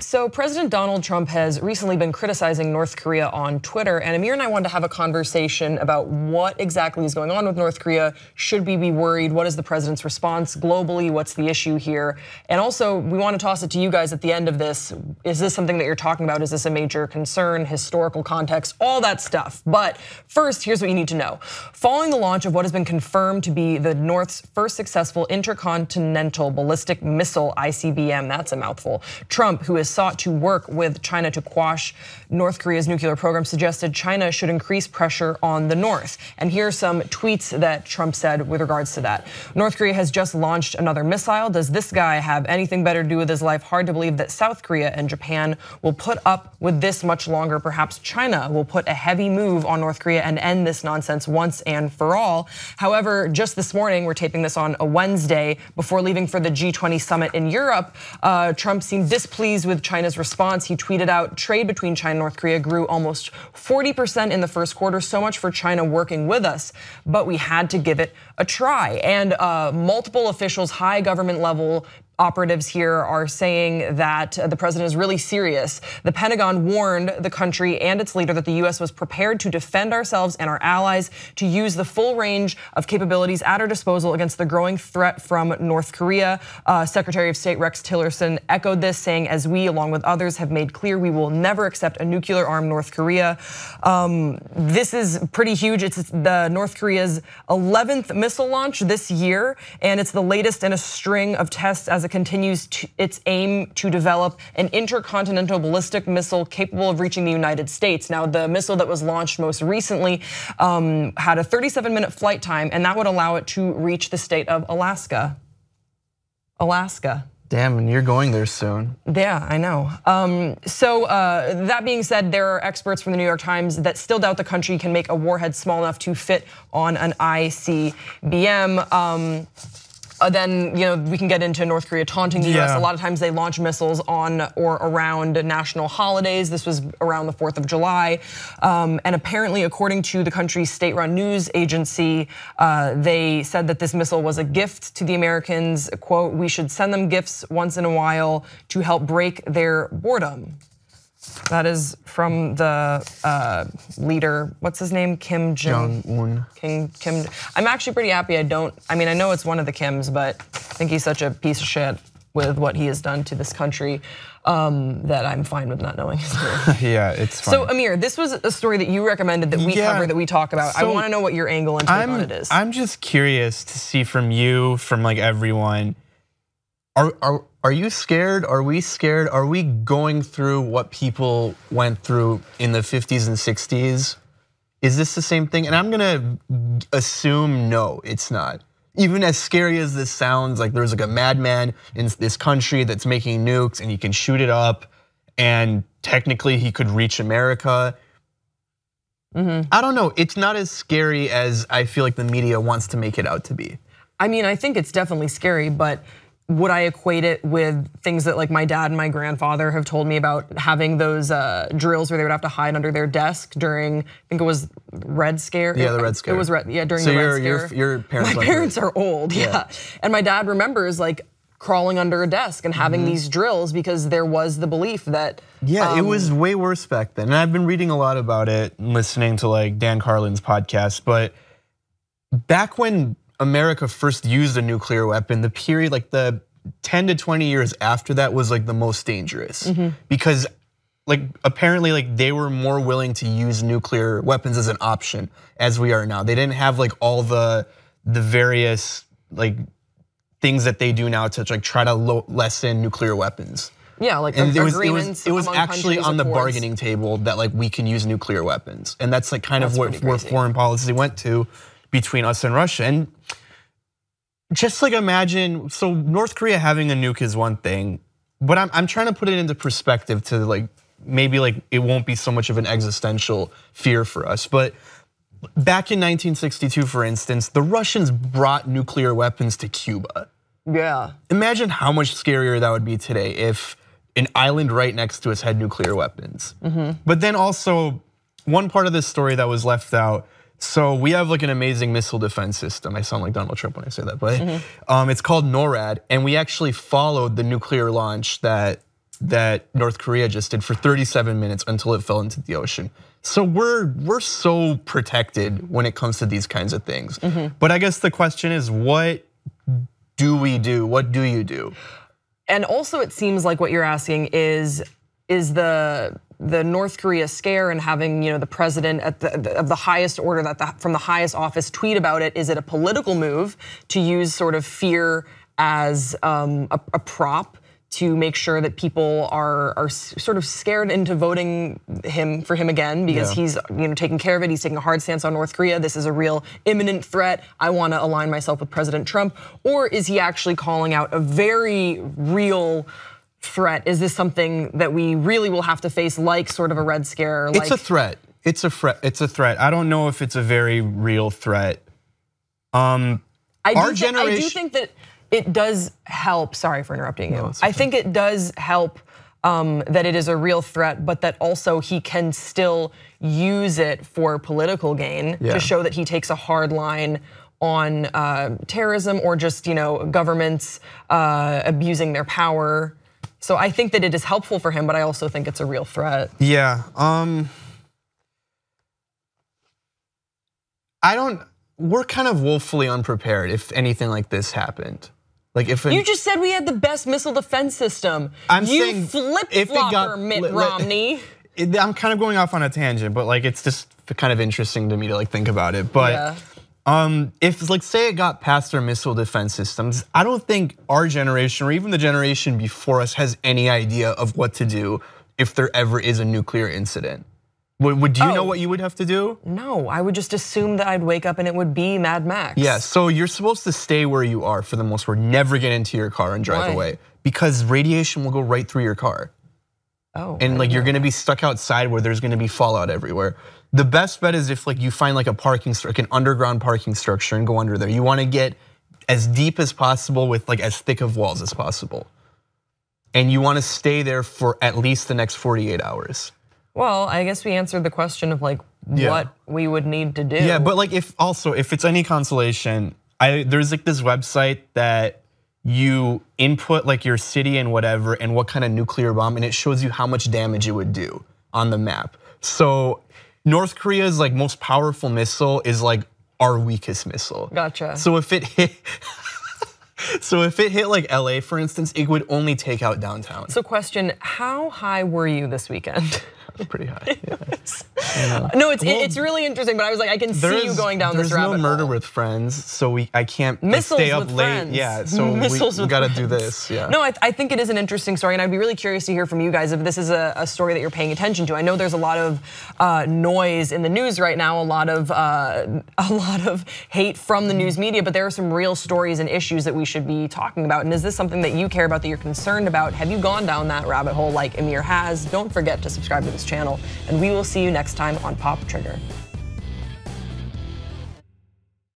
So President Donald Trump has recently been criticizing North Korea on Twitter, and Amir and I wanted to have a conversation about what exactly is going on with North Korea. Should we be worried? What is the president's response globally? What's the issue here? And also, we want to toss it to you guys at the end of this. Is this something that you're talking about? Is this a major concern? Historical context, all that stuff. But first, here's what you need to know. Following the launch of what has been confirmed to be the North's first successful intercontinental ballistic missile, ICBM, that's a mouthful, Trump, who has sought to work with China to quash North Korea's nuclear program, suggested China should increase pressure on the North. And here are some tweets that Trump said with regards to that. North Korea has just launched another missile. Does this guy have anything better to do with his life? Hard to believe that South Korea and Japan will put up with this much longer. Perhaps China will put a heavy move on North Korea and end this nonsense once and for all. However, just this morning, we're taping this on a Wednesday before leaving for the G20 summit in Europe, Trump seemed displeased with China's response. He tweeted out, trade between China and North Korea grew almost 40% in the first quarter, so much for China working with us, but we had to give it a try. And multiple officials, high government level operatives here are saying that the president is really serious. The Pentagon warned the country and its leader that the US was prepared to defend ourselves and our allies, to use the full range of capabilities at our disposal against the growing threat from North Korea. Secretary of State Rex Tillerson echoed this, saying, as we, along with others, have made clear, we will never accept a nuclear-armed North Korea. This is pretty huge. It's the North Korea's 11th missile launch this year, and it's the latest in a string of tests as it continues its aim to develop an intercontinental ballistic missile capable of reaching the United States. Now, the missile that was launched most recently had a 37-minute flight time, and that would allow it to reach the state of Alaska. Damn, and you're going there soon. Yeah, I know. So that being said, there are experts from the New York Times that still doubt the country can make a warhead small enough to fit on an ICBM. Then we can get into North Korea taunting the US. A lot of times they launch missiles on or around national holidays. This was around the 4th of July. And apparently, according to the country's state-run news agency, they said that this missile was a gift to the Americans. Quote, we should send them gifts once in a while to help break their boredom. That is from the leader, what's his name? Kim Jong-un. Kim. I'm actually pretty happy I know it's one of the Kims, but I think he's such a piece of shit with what he has done to this country that I'm fine with not knowing his name. Yeah, it's fine. So Amir, this was a story that you recommended that we cover, that we talk about. I wanna know what your angle and take on it is. I'm just curious to see from you, from like everyone, are you scared? Are we scared? Are we going through what people went through in the 50s and 60s? Is this the same thing? And I'm gonna assume no, it's not. Even as scary as this sounds, like there's like a madman in this country that's making nukes and he can shoot it up and technically he could reach America. I don't know, it's not as scary as I feel like the media wants to make it out to be. I mean, I think it's definitely scary, but would I equate it with things that like my dad and my grandfather have told me about having those drills where they would have to hide under their desk during, I think it was Red Scare. Yeah, the Red Scare. It was during the Red Scare. Your parents. My parents are old, yeah. And my dad remembers like crawling under a desk and having these drills because there was the belief that. Yeah, it was way worse back then. And I've been reading a lot about it and listening to like Dan Carlin's podcast, but back when America first used a nuclear weapon, the period like the 10 to 20 years after that was like the most dangerous because like apparently like they were more willing to use nuclear weapons as an option as we are now. They didn't have like all the various like things that they do now to like try to lessen nuclear weapons. Yeah, like and agreements. It was actually on the bargaining table that like we can use nuclear weapons, and that's like kind of where foreign policy went to between us and Russia. And just like imagine, so North Korea having a nuke is one thing, but I'm trying to put it into perspective to like maybe like it won't be so much of an existential fear for us. But back in 1962, for instance, the Russians brought nuclear weapons to Cuba. Yeah. Imagine how much scarier that would be today if an island right next to us had nuclear weapons. But then also, one part of this story that was left out, so we have like an amazing missile defense system. I sound like Donald Trump when I say that, but it's called NORAD, and we actually followed the nuclear launch that that North Korea just did for 37 minutes until it fell into the ocean. So we're so protected when it comes to these kinds of things. But I guess the question is, what do we do? What do you do? And also, it seems like what you're asking is the North Korea scare and having the president of the highest order from the highest office tweet about it. Is it a political move to use sort of fear as a prop to make sure that people are sort of scared into voting for him again because he's taking care of it. He's taking a hard stance on North Korea. This is a real imminent threat. I want to align myself with President Trump. Or is he actually calling out a very real threat? Is this something that we really will have to face, like sort of a Red Scare? It's a threat. It's a threat. I don't know if it's a very real threat. I do think that it does help. Sorry for interrupting you. I think it does help that it is a real threat, but that also he can still use it for political gain to show that he takes a hard line on terrorism or just governments abusing their power. So I think that it is helpful for him, but I also think it's a real threat. Yeah. We're kind of woefully unprepared if anything like this happened. Like if you just said we had the best missile defense system. You flip-flopper, Mitt Romney. I'm kind of going off on a tangent, but like it's just kind of interesting to me to like think about it. But if like say it got past our missile defense systems, I don't think our generation or even the generation before us has any idea of what to do if there ever is a nuclear incident. Do you know what you would have to do? No, I would just assume that I'd wake up and it would be Mad Max. Yeah, so you're supposed to stay where you are for the most part, never get into your car and drive away because radiation will go right through your car. And like you're gonna be stuck outside where there's gonna be fallout everywhere. The best bet is if like you find like an underground parking structure and go under there. You wanna get as deep as possible with like as thick of walls as possible. And you wanna stay there for at least the next 48 hours. Well, I guess we answered the question of like what we would need to do. Yeah, but like if it's any consolation, there's like this website that you input like your city and whatever and what kind of nuclear bomb, and it shows you how much damage it would do on the map. So North Korea's like most powerful missile is like our weakest missile. Gotcha. So if it hit like LA, for instance, it would only take out downtown. So question, how high were you this weekend? Pretty high. No, it's really interesting, but I was like, I can see you going down this rabbit hole. There's no murder with friends, so I can't stay up late. Friends. Yeah, so we gotta do this. Yeah. No, I think it is an interesting story, and I'd be really curious to hear from you guys if this is a story that you're paying attention to. I know there's a lot of noise in the news right now, a lot of hate from the news media, but there are some real stories and issues that we should be talking about. And is this something that you care about, that you're concerned about? Have you gone down that rabbit hole like Amir has? Don't forget to subscribe to this channel, and we will see you next time on Pop Trigger.